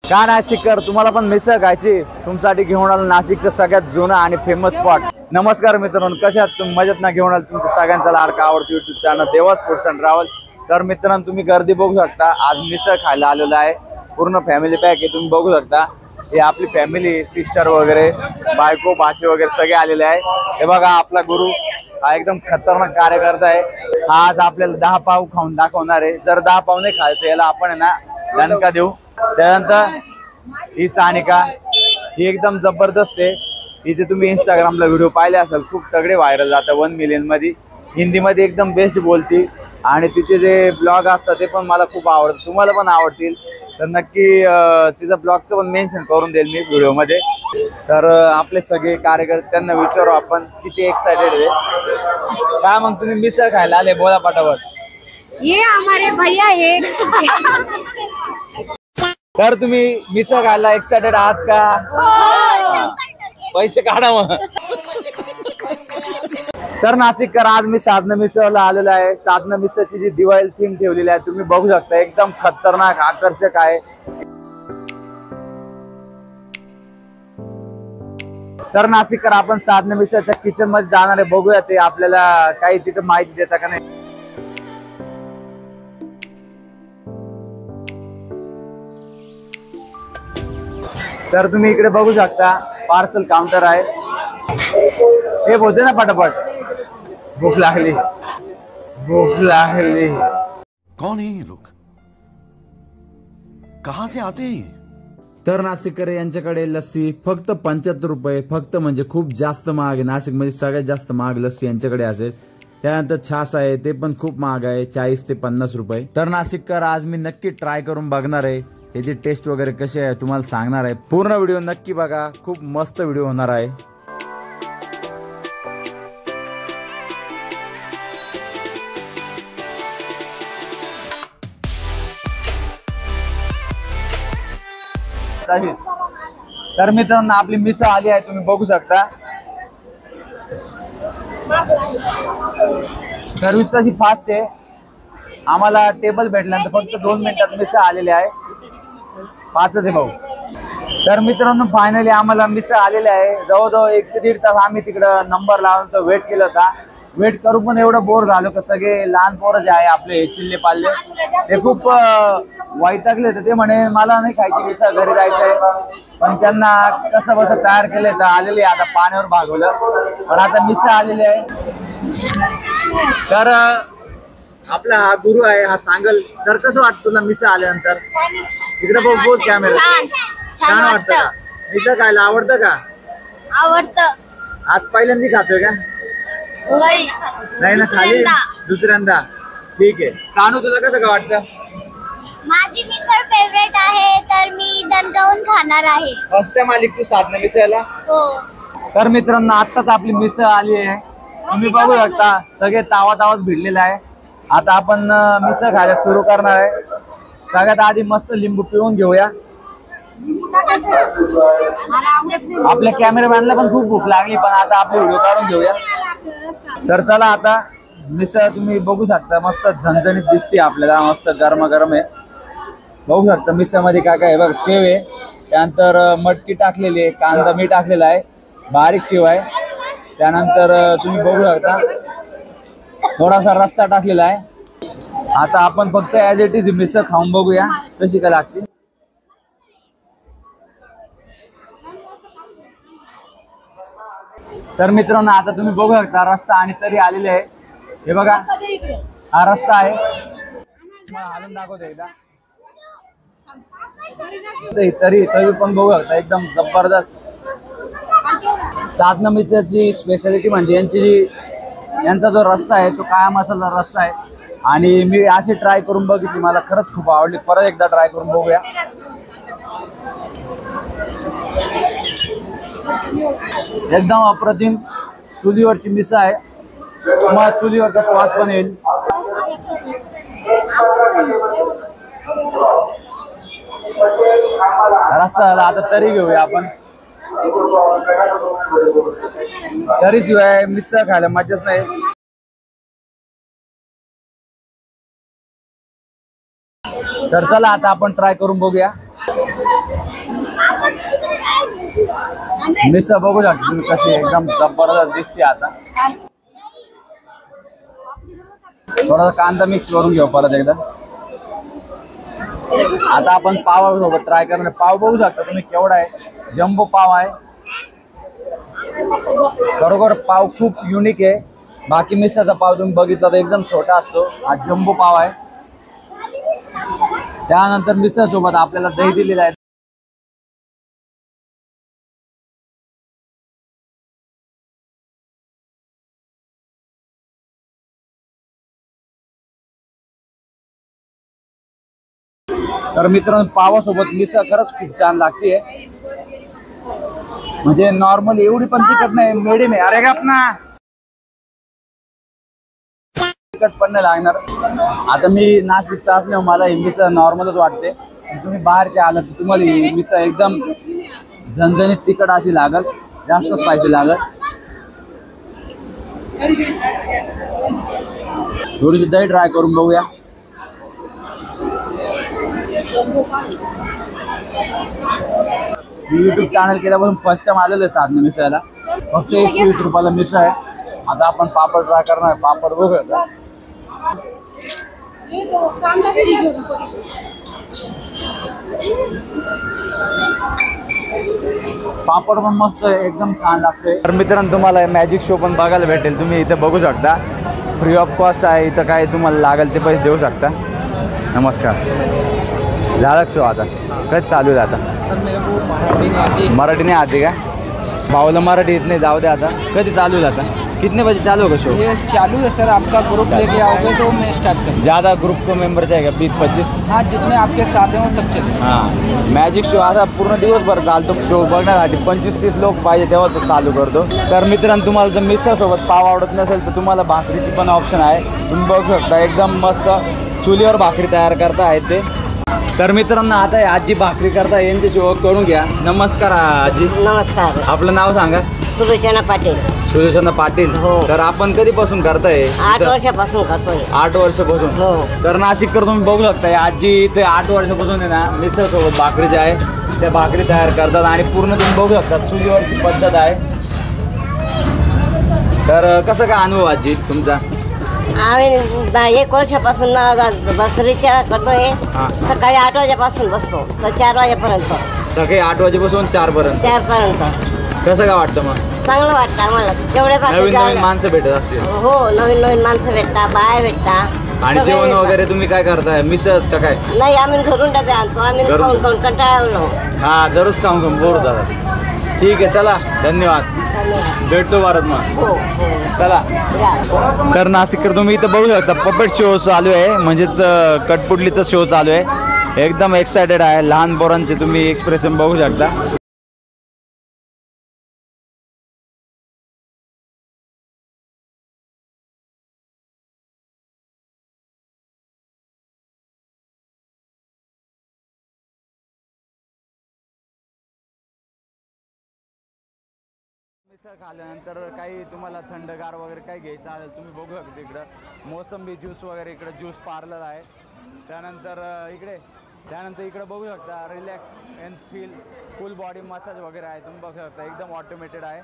का नाशिककर, तुम्हाला पण मिसळ खायची? तुमच्यासाठी घेऊन आलो नाशिकचं सगळ्यात जुनं आणि फेमस स्पॉट. नमस्कार मित्रांनो, कशा आहात तुम्ही? मजेत ना? घेऊन आलो तुमच्या सगळ्यांचा लाडका आवडतो YouTube channel Dewas foods and travel. तर मित्रांनो, तुम्ही गर्दी बघू शकता. आज मिसळ खायला आलेलो आहे. पूर्ण फॅमिली पॅक आहे, तुम्ही बघू शकता. हे आपली फॅमिली, सिस्टर वगैरे, बायको भाची वगैरे सगळे आलेले आहे. हे बघा, आपला गुरु हा एकदम खतरनाक कार्यकर्ता आहे. हा आज आपल्याला 10 पाव खाऊन दाखवणार आहे. जर 10 पाव नाही खायचं याला आपण आहे ना दणका देऊ. त्यानंतर ही सानिका, ही एकदम जबरदस्त आहे. हिचे तुम्ही इंस्टाग्रामला व्हिडिओ पाहिले असेल, खूप तगडे व्हायरल जातात 1 मिलियन मध्ये. हिंदीमध्ये एकदम बेस्ट बोलती आणि तिचे जे ब्लॉग असतात ते पण मला खूप आवडतात, तुम्हाला पण आवडतील. तर नक्की तिचं ब्लॉगचं पण मेन्शन करून देईल मी व्हिडिओमध्ये. तर आपले सगळे कार्यकर्ते त्यांना विचारू आपण किती एक्साइटेड आहे. काय मग तुम्ही मिसळ खायला आले? बोला पटापट. ये हमारे भैया है. तर तुम्ही मिसळ खायला एक्साइटेड आहात का? पैसे काढा मग. तर नाशिककर, आज मी साधना मिसळला आलेलो आहे. साधना मिसळची जी दिवाळी थीम ठेवलेली आहे तुम्ही बघू शकता, एकदम खतरनाक आकर्षक आहे. तर नाशिककर, आपण साधना मिसळच्या किचन मध्ये जाणार आहे. बघूया ते आपल्याला काही तिथे माहिती देता का नाही. तर तुम्ही इकडे बघू शकता, पार्सल काउंटर आहे. हे बोलते ना पटापट. भूक लागली, भूक लागली. कौन है ये लोग? कहां से आते हैं? तर नाशिककर यांच्याकडे लस्सी फक्त 75 रुपये, फक्त म्हणजे खूप जास्त महाग आहे. नाशिकमध्ये सगळ्यात जास्त महाग लस्सी यांच्याकडे असेल. त्यानंतर छास आहे, ते पण खूप महाग आहे, 40 ते 50 रुपये. तर नाशिककर, आज मी नक्की ट्राय करून बघणार आहे. त्याची टेस्ट वगैरे कशी आहे तुम्हाला सांगणार आहे. पूर्ण व्हिडिओ नक्की बघा, खूप मस्त व्हिडिओ होणार आहे. तर मित्रांनो, आपली मिसळ आली आहे, तुम्ही बघू शकता. सर्विस तशी फास्ट आहे. आम्हाला टेबल भेटल्यानंतर फक्त 2 मिनिटात मिसळ आलेली आहे. 5च आहे भाऊ. तर मित्रांनो, फायनली आम्हाला मिसळ आलेली आहे. जवळजवळ 1 ते 1.5 तास आम्ही तिकडं नंबर लावून तर वेट केला होता. वेट करू पण एवढं बोर झालो का सगळे लहान पोरं जे आहे आपले चिल्ले पाल्ले ते खूप वैतागले होते. ते म्हणे मला नाही खायची मिसळ, घरी जायचंय. पण त्यांना कसं बसं तयार केलंय तर आलेली. आता पाण्यावर भागवलं, पण आता मिसळ आलेली आहे. तर आपला हा गुरु आहे, हा सांगल. तर कसं वाटतं तुला मिसळ आल्यानंतर? इकडे बघ, बोल कॅमेरा. छान वाटतं का? मिसळ खायला आवडतं का? आवडतं. आज पहिल्यांदा खातोय का? नाही ना, खाली दुसऱ्यांदा. ठीक आहे. सानू, तुला कसं काय वाटतं? माझी मिसळ फेवरेट आहे, तर मी दणकावून खाणार आहे. फर्स्ट टाइम आली तू साधना मिसळला? हो. तर मित्रांनो, आत्ताच आपली मिसळ आली आहे. तुम्ही बघू शकता, सगळे तावात भिडलेले आहे. आता आपण मिसळ खायला सुरू करणार आहे. सगळ्यात आधी मस्त लिंबू पिऊन घेऊया. आपल्या कॅमेरामॅनला पण खूप भूक लागली, पण आता आपली व्हिडिओ काढून घेऊया. तर चला, आता मिसळ तुम्ही बघू शकता, मस्त झणझणीत दिसते आपल्याला, मस्त गरम आहे. बघू शकता मिसळ मध्ये काय काय आहे बघ. शेव आहे, त्यानंतर मटकी टाकलेली आहे, कांदा मी टाकलेला आहे, बारीक शेव आहे. त्यानंतर तुम्ही बघू शकता थोडासा रस्सा टाकलेला आहे. आता आपण फक्त ॲज इट इज मिसळ खाऊन बघूया कशी काय लागते. तर मित्रांनो, आता तुम्ही बघू शकता रस्सा आणि तरी आलेले आहे. हे बघा, हा रस्सा आहे. हालून दाखवतो एकदा. तरी पण बघू शकता, एकदम जबरदस्त. साधना मिसळची स्पेशालिटी म्हणजे यांचा जो रस्सा आहे तो काळा मसाला रस्सा आहे. आणि मी अशी ट्राय करून बघितली, मला खरंच खूप आवडली. परत एकदा ट्राय करून बघूया. एकदम अप्रतिम चुलीवरची मिसळ आहे. तुम्हाला चुलीवरचा स्वाद पण येईल. रस्सा आता तरी घेऊया आपण. तरी शिवाय मिसळ खायला मजाच नाही. तर चला आता आपण ट्राय करून बघूया. मिसळ बघू शकता तुम्ही कशी एकदम जबरदस्त दिसते. आता थोडासा कांदा मिक्स करून घेऊ परत एकदा. आता आपण पावासोबत ट्राय करणार. पाव बघू शकता तुम्ही केवढा आहे, जम्बो पाव आहे. खरोखर पाव खूप युनिक आहे. बाकी मिसळचा पाव तुम्ही बघितला तर एकदम छोटा असतो, हा जम्बो पाव आहे. त्यानंतर मिसळ सोबत आपल्याला दही दिलेला आहे. तर मित्रांनो पावासोबत मिसळ खरंच खूप छान लागते. म्हणजे नॉर्मल एवढी पण तिखट नाही, मिडियम आहे. अरे गप ना, तिखट पण नाही लागणार. आता मी नाशिकचा असल्यामुळे मला ही मिसळ नॉर्मलच वाटते. तुम्ही बाहेरचे आलात तर तुम्हाला ही मिसळ एकदम झणझणीत तिखट अशी लागल, जास्त स्पायसी लागल. थोडीशी दही ट्राय करून बघूया. यूट्यूब चॅनल केल्यापासून फर्स्ट टाइम आलेलं आहे साधन मिसळला. फक्त 120 रुपयाला मिसळ आहे. आता आपण पापड ट्राय करणार. पापड बघूया. पापड पण मस्त आहे, एकदम छान लागते. तर मित्रांनो तुम्हाला मॅजिक शो पण बघायला भेटेल. तुम्ही इथे बघू शकता, फ्री ऑफ कॉस्ट आहे. इथं काय तुम्हाला लागेल ते पैसे देऊ शकता. नमस्कार. झाला शो आता कधी चालू आहे? आता मराठी नाही आते का? भाऊला मराठी येत नाही, जाऊ दे. आता कधी चालू आहे? आता कितने बजे चालू होगा शो? ये चालू है सर, आपका ग्रुप लेके आओगे तो मैं स्टार्ट करूँ. ज़्यादा ग्रुप को मेंबर जाएगा 20-25? हाँ, जितने आपके साथ हैं वो सब चले. हां, मॅजिक शो असा पूर्ण दिवसभर चालतो. शो बघण्यासाठी 25-30 लोक पाहिजे तेव्हा तो चालू करतो. तर मित्रांनो तुम्हाला जर मिसळसोबत पाव आवडत नसेल तर तुम्हाला भाकरीची पण ऑप्शन आहे. तुम्ही बघू शकता एकदम मस्त चुलीवर भाकरी तयार करता आहेत ते. तर मित्रांनो आता आजी भाकरी करता, यांच्याशी ओळख करून घ्या. नमस्कार आजी. नमस्कार. आपलं नाव सांगा. सुलोचना पाटील. सुलोचना पाटील. हो. तर आपण कधीपासून करताय? 8 वर्षापासून करतोय. 8 वर्षापासून. हो. तर नाशिककर तुम्ही बघू शकता आजी इथे 8 वर्षापासून आहे ना मिसळ सोबत भाकरी जे आहे त्या भाकरी तयार करतात. आणि पूर्ण तुम्ही बघू शकता चुलीवरची पद्धत आहे. तर कसं काय अनुभव आजी तुमचा? आम्ही 1 वर्षापासून बसरीच्या करतोय. सकाळी 8 वाजेपासून बसतो तर 4 वाजेपर्यंत. सकाळी 8 वाजेपासून 4 पर्यंत. 4 पर्यंत. कसं काय वाटतं मग? चांगलं वाटतं आम्हाला. जेवढे नवीन माणसं भेटत असतील. हो, नवीन माणसं भेटता, बाया भेटता. आणि जेवण वगैरे तुम्ही काय करताय? मिसळच का काय? नाही, आम्ही घरून डबे आणतो. आम्ही खाऊन कंटाळलो. हा, दररोज खाऊन बोर होतात. ठीक आहे, चला धन्यवाद. भेटतो भारत मग. हो, चला. तर नाशिककर तुम्ही इथं बघू शकता पपेट शो चालू आहे, म्हणजेच कटपुटलीचा शो चालू आहे. एकदम एक्सायटेड आहे. लहान पोरांचे तुम्ही एक्सप्रेशन बघू शकता. मिसळ खाल्यानंतर काही तुम्हाला थंडगार वगैरे काही घ्यायचं असेल तुम्ही बघू शकता. इकडं मोसंबी ज्यूस वगैरे, इकडं ज्यूस पार्लर आहे. त्यानंतर इकडे बघू शकता relax and feel full body massage वगैरे आहे. तुम्ही बघू शकता एकदम ऑटोमेटेड आहे.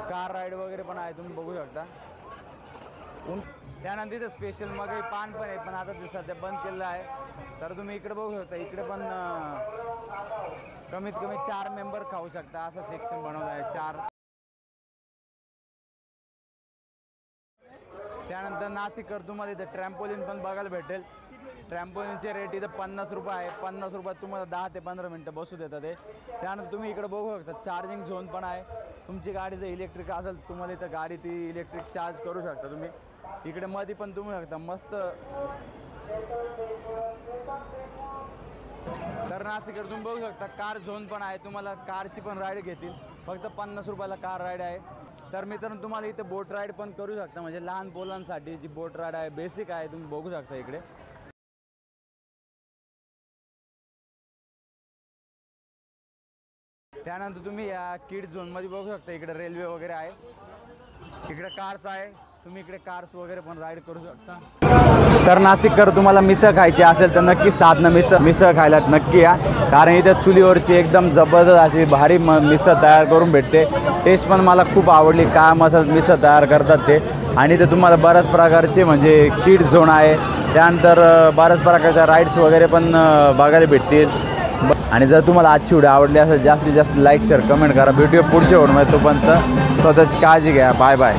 कार राईड वगैरे पण आहे, तुम्ही बघू शकता. त्यानंतर इथं स्पेशल मग पान पण आहे, पण आता ते सध्या बंद केलेलं आहे. तर तुम्ही इकडे बघू शकता. इकडे पण कमीत कमी 4 मेंबर खाऊ शकता असं सेक्शन बनवलं आहे. 4. त्यानंतर नाशिककर तुम्हाला इथं ट्रॅम्पोलिन पण बघायला भेटेल. ट्रॅम्पोलिनचे रेट इथं 50 रुपये आहे. 50 रुपयात तुम्हाला 10 ते 15 मिनटं बसू देतात ते. त्यानंतर तुम्ही इकडे बघू शकता चार्जिंग झोन पण आहे. तुमची गाडी जर इलेक्ट्रिक असेल तुम्हाला इथं गाडी ती इलेक्ट्रिक चार्ज करू शकता तुम्ही. इकडे मध्ये पण तुम्ही शकता मस्त. तर नाशिककर तुम्ही बघू शकता कार झोन पण आहे. तुम्हाला कारची पण राईड घेतील. फक्त 50 रुपयाला कार राईड आहे. तर मित्रांनो तुम्हाला इथे बोट राईड पण करू शकता. म्हणजे लहान पोलांसाठी जी बोट राईड आहे बेसिक आहे, तुम्ही बघू शकता इकडे. त्यानंतर तुम्ही या किड झोनमध्ये बघू शकता. इकडे रेल्वे वगैरे आहे, इकडे कार्स आहे. तुम्ही इकडे कार्स वगैरे पण राईड करू शकता. तर नाशिककर तुम्हाला मिसळ खायची असेल तर नक्की साधनं मिसळ खायला नक्की या, कारण इथे चुलीवरची एकदम जबरदस्त अशी भारी मिसळ तयार करून भेटते. टेस्ट पण मला खूप आवडली, काय मसाला मिसळ तयार करतात ते. आणि इथे तुम्हाला बऱ्याच प्रकारचे म्हणजे किड झोन आहे, त्यानंतर बऱ्याच प्रकारच्या राईड्स वगैरे पण बघायला भेटतील. आणि जर तुम्हाला आजची व्हिडिओ आवडली असेल जास्तीत जास्त लाईक शेअर कमेंट करा. भेटूया पुढच्या व्हिडिओमध्ये. तोपर्यंत स्वतःची काळजी घ्या. Bye bye.